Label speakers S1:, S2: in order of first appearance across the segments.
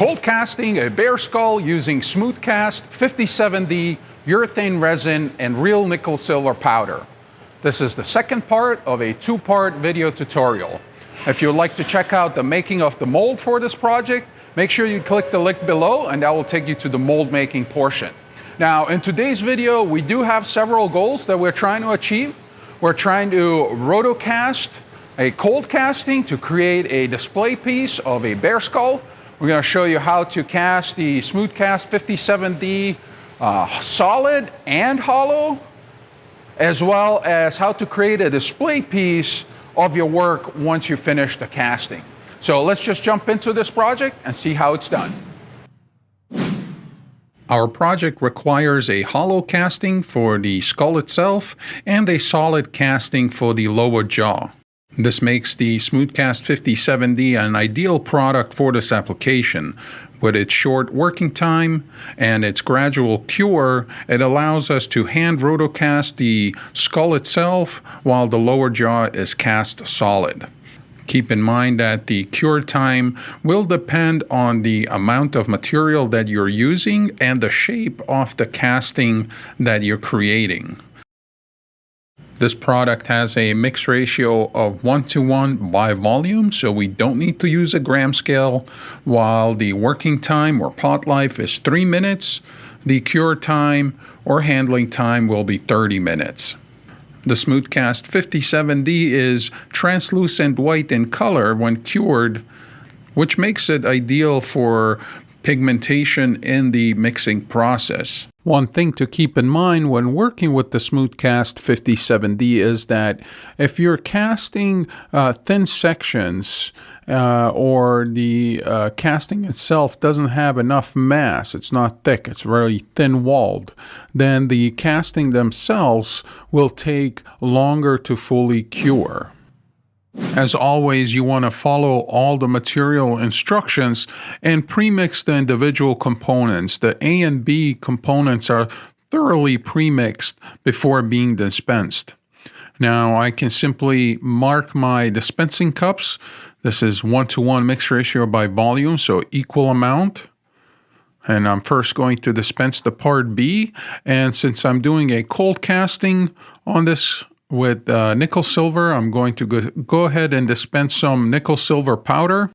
S1: cold casting a bear skull using smooth cast 57D urethane resin and real nickel silver powder. This is the second part of a two-part video tutorial. If you would like to check out the making of the mold for this project, make sure you click the link below and that will take you to the mold making portion. Now, in today's video, we do have several goals that we're trying to achieve. We're trying to rotocast a cold casting to create a display piece of a bear skull. We're going to show you how to cast the smooth cast 57D solid and hollow, as well as how to create a display piece of your work once you finish the casting. So let's just jump into this project and see how it's done. Our project requires a hollow casting for the skull itself and a solid casting for the lower jaw. This makes the Smoothcast 57D an ideal product for this application. With its short working time and its gradual cure, it allows us to hand rotocast the skull itself while the lower jaw is cast solid. Keep in mind that the cure time will depend on the amount of material that you're using and the shape of the casting that you're creating. This product has a mix ratio of 1:1 by volume, so we don't need to use a gram scale, while the working time or pot life is 3 minutes. The cure time or handling time will be 30 minutes. The Smoothcast 57D is translucent white in color when cured, which makes it ideal for pigmentation in the mixing process. One thing to keep in mind when working with the Smoothcast 57D is that if you're casting thin sections or the casting itself doesn't have enough mass, it's not thick, it's very thin-walled, then the casting themselves will take longer to fully cure. As always, you want to follow all the material instructions and pre-mix the individual components. The A and B components are thoroughly pre-mixed before being dispensed. Now I can simply mark my dispensing cups. This is 1:1 mix ratio by volume, so equal amount. And I'm first going to dispense the part B. And since I'm doing a cold casting on this with nickel silver, I'm going to go ahead and dispense some nickel silver powder.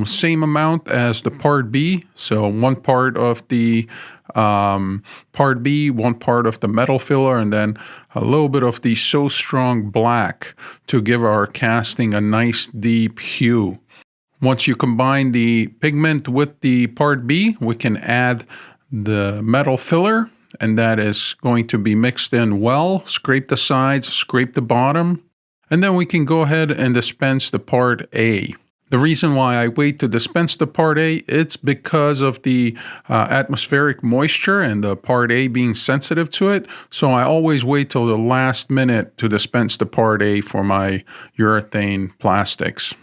S1: Same amount as the part B. So 1 part of the part B, 1 part of the metal filler, and then a little bit of the So Strong black to give our casting a nice deep hue. Once you combine the pigment with the part B, we can add the metal filler, and that is going to be mixed in well. Scrape the sides, scrape the bottom, and then we can go ahead and dispense the part A. The reason why I wait to dispense the part A, it's because of the atmospheric moisture and the part A being sensitive to it. So I always wait till the last minute to dispense the part A for my urethane plastics.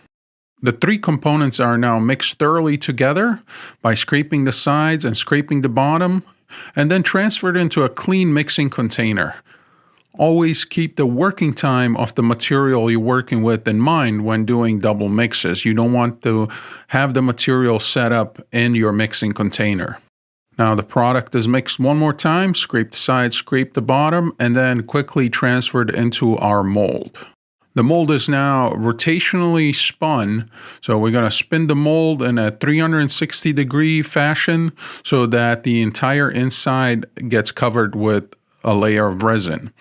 S1: The 3 components are now mixed thoroughly together by scraping the sides and scraping the bottom, and then transferred into a clean mixing container. Always keep the working time of the material you're working with in mind when doing double mixes. You don't want to have the material set up in your mixing container. Now the product is mixed one more time, scrape the sides, scrape the bottom, and then quickly transferred into our mold. The mold is now rotationally spun, so we're going to spin the mold in a 360-degree fashion so that the entire inside gets covered with a layer of resin.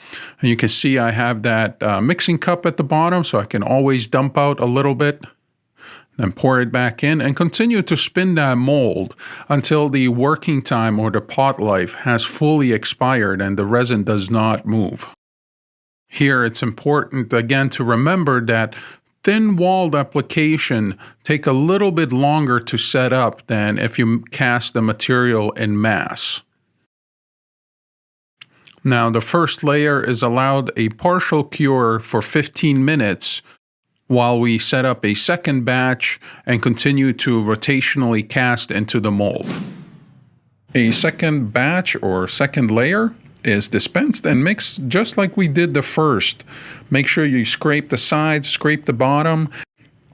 S1: And you can see I have that mixing cup at the bottom, so I can always dump out a little bit, then pour it back in and continue to spin that mold until the working time or the pot life has fully expired and the resin does not move. Here it's important again to remember that thin-walled application take a little bit longer to set up than if you cast the material in mass. Now the first layer is allowed a partial cure for 15 minutes while we set up a second batch and continue to rotationally cast into the mold. A second batch or second layer is dispensed and mixed just like we did the first. Make sure you scrape the sides, scrape the bottom,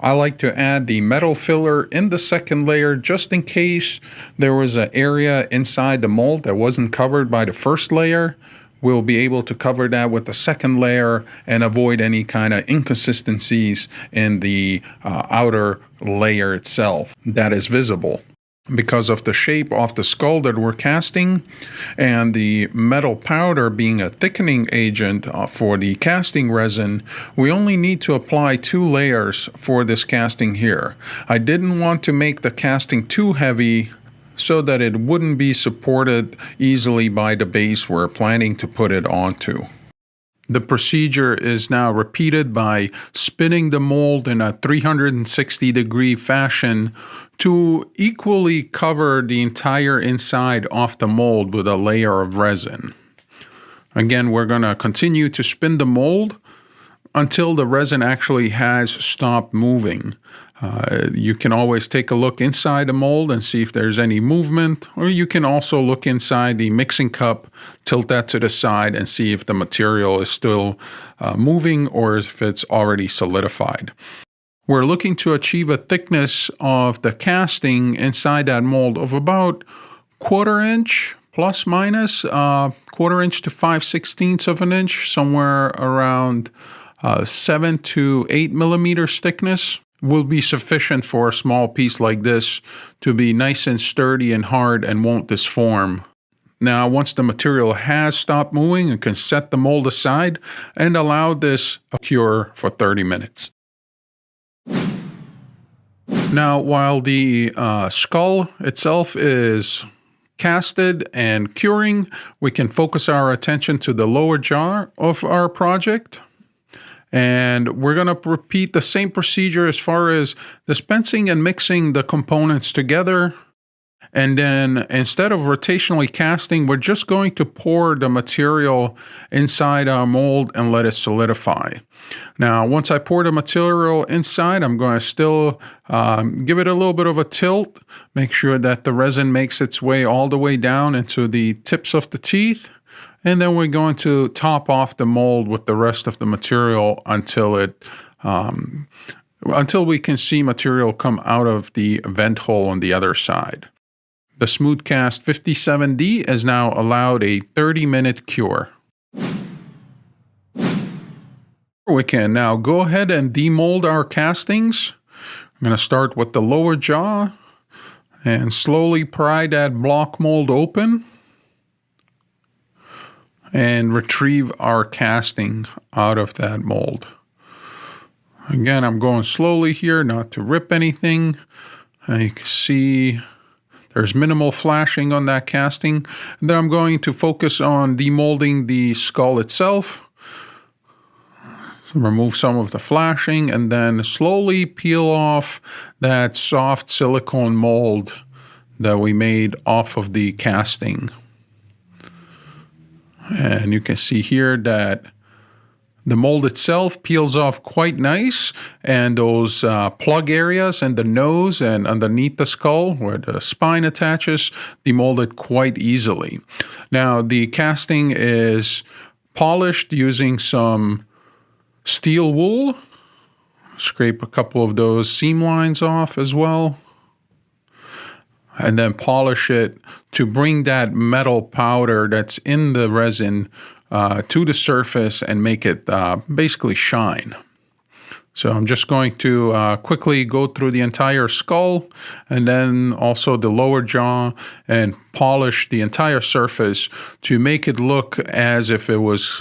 S1: I like to add the metal filler in the second layer just in case there was an area inside the mold that wasn't covered by the first layer. We'll be able to cover that with the second layer and avoid any kind of inconsistencies in the outer layer itself that is visible. Because of the shape of the skull that we're casting and the metal powder being a thickening agent for the casting resin, we only need to apply 2 layers for this casting here. I didn't want to make the casting too heavy so that it wouldn't be supported easily by the base we're planning to put it onto. The procedure is now repeated by spinning the mold in a 360-degree fashion to equally cover the entire inside of the mold with a layer of resin. Again, we're going to continue to spin the mold until the resin actually has stopped moving. You can always take a look inside the mold and see if there's any movement, or you can also look inside the mixing cup, tilt that to the side, and see if the material is still moving or if it's already solidified. We're looking to achieve a thickness of the casting inside that mold of about 1/4 inch, plus minus, 1/4 inch to 5/16 of an inch, somewhere around 7 to 8 millimeters thickness. Will be sufficient for a small piece like this to be nice and sturdy and hard and won't disform. Now, once the material has stopped moving, you can set the mold aside and allow this to cure for 30 minutes. Now, while the skull itself is casted and curing, we can focus our attention to the lower jaw of our project. And we're going to repeat the same procedure as far as dispensing and mixing the components together. And then instead of rotationally casting, we're just going to pour the material inside our mold and let it solidify. Now, once I pour the material inside, I'm going to still give it a little bit of a tilt, make sure that the resin makes its way all the way down into the tips of the teeth. And then we're going to top off the mold with the rest of the material until we can see material come out of the vent hole on the other side. The Smoothcast 57D is now allowed a 30-minute cure. We can now go ahead and demold our castings. I'm going to start with the lower jaw and slowly pry that block mold open and retrieve our casting out of that mold. Again, I'm going slowly here, not to rip anything. You can see there's minimal flashing on that casting. And then I'm going to focus on demolding the skull itself. So remove some of the flashing and then slowly peel off that soft silicone mold that we made off of the casting. And you can see here that the mold itself peels off quite nice, and those plug areas and the nose and underneath the skull where the spine attaches demolded quite easily. Now the casting is polished using some steel wool. Scrape a couple of those seam lines off as well. And then polish it to bring that metal powder that's in the resin to the surface and make it basically shine. So I'm just going to quickly go through the entire skull and then also the lower jaw and polish the entire surface to make it look as if it was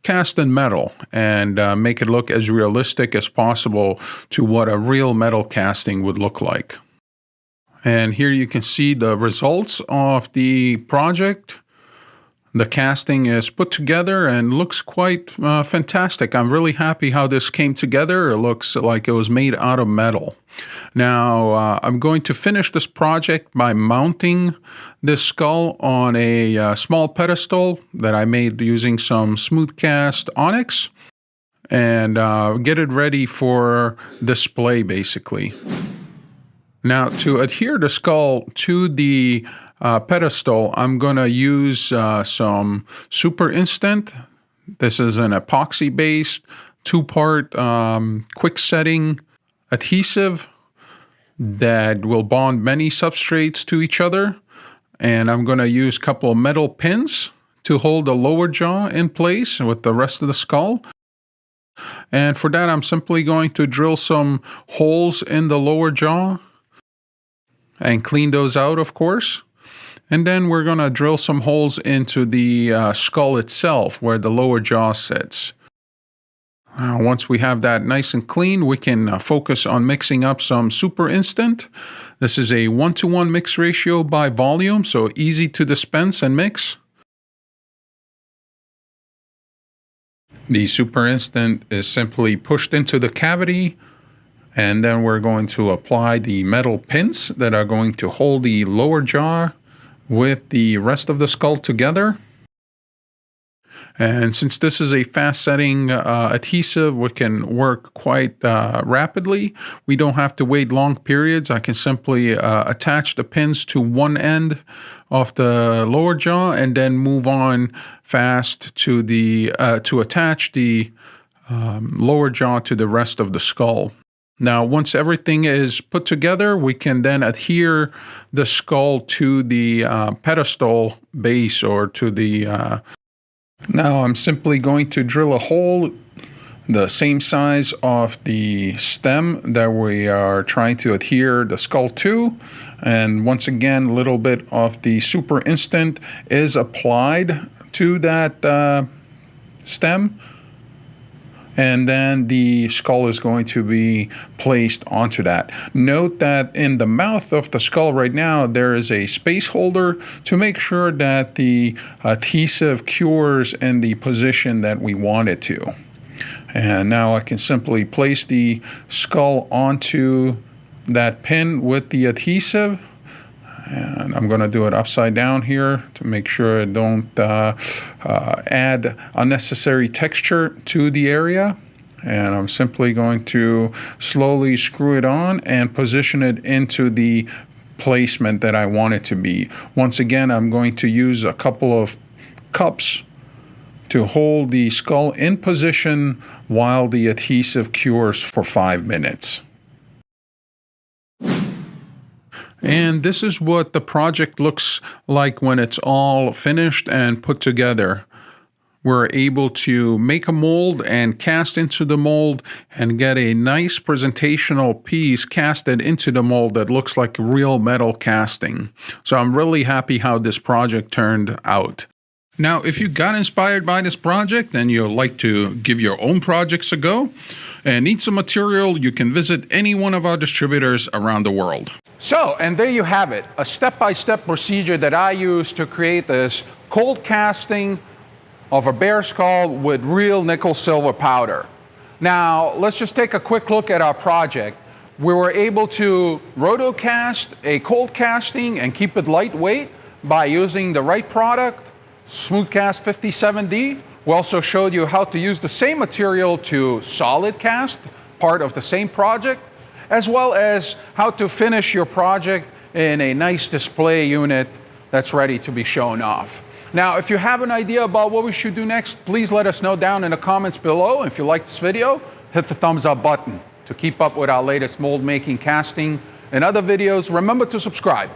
S1: cast in metal and make it look as realistic as possible to what a real metal casting would look like. And here you can see the results of the project. The casting is put together and looks quite fantastic. I'm really happy how this came together. It looks like it was made out of metal. Now, I'm going to finish this project by mounting this skull on a small pedestal that I made using some Smoothcast onyx and get it ready for display, basically. Now, to adhere the skull to the pedestal, I'm going to use some Super Instant. This is an epoxy-based 2-part quick setting adhesive that will bond many substrates to each other. And I'm going to use a couple of metal pins to hold the lower jaw in place with the rest of the skull. And for that, I'm simply going to drill some holes in the lower jaw and clean those out, of course. And then we're going to drill some holes into the skull itself where the lower jaw sits. Once we have that nice and clean, we can focus on mixing up some super instant. This is a 1-to-1 mix ratio by volume, so easy to dispense and mix. The super instant is simply pushed into the cavity, and then we're going to apply the metal pins that are going to hold the lower jaw with the rest of the skull together. And since this is a fast-setting adhesive, we can work quite rapidly. We don't have to wait long periods. I can simply attach the pins to one end of the lower jaw and then move on fast to attach the lower jaw to the rest of the skull. Now, once everything is put together, we can then adhere the skull to the pedestal base or to the... Now I'm simply going to drill a hole the same size of the stem that we are trying to adhere the skull to. And once again, a little bit of the super instant is applied to that stem. And then the skull is going to be placed onto that. Note that in the mouth of the skull right now, there is a space holder to make sure that the adhesive cures in the position that we want it to. And now I can simply place the skull onto that pin with the adhesive. And I'm going to do it upside down here to make sure I don't add unnecessary texture to the area. And I'm simply going to slowly screw it on and position it into the placement that I want it to be. Once again, I'm going to use a couple of cups to hold the skull in position while the adhesive cures for 5 minutes. And this is what the project looks like when it's all finished and put together. We're able to make a mold and cast into the mold and get a nice presentational piece casted into the mold that looks like real metal casting. So I'm really happy how this project turned out. Now, if you got inspired by this project and you'd like to give your own projects a go and need some material, you can visit any one of our distributors around the world. So, and there you have it, a step-by-step procedure that I use to create this cold casting of a bear skull with real nickel silver powder. Now, let's just take a quick look at our project. We were able to rotocast a cold casting and keep it lightweight by using the right product, Smoothcast 57D. We also showed you how to use the same material to solid cast, part of the same project, as well as how to finish your project in a nice display unit that's ready to be shown off. Now, if you have an idea about what we should do next, please let us know down in the comments below. If you like this video, hit the thumbs up button. To keep up with our latest mold making, casting, and other videos, remember to subscribe.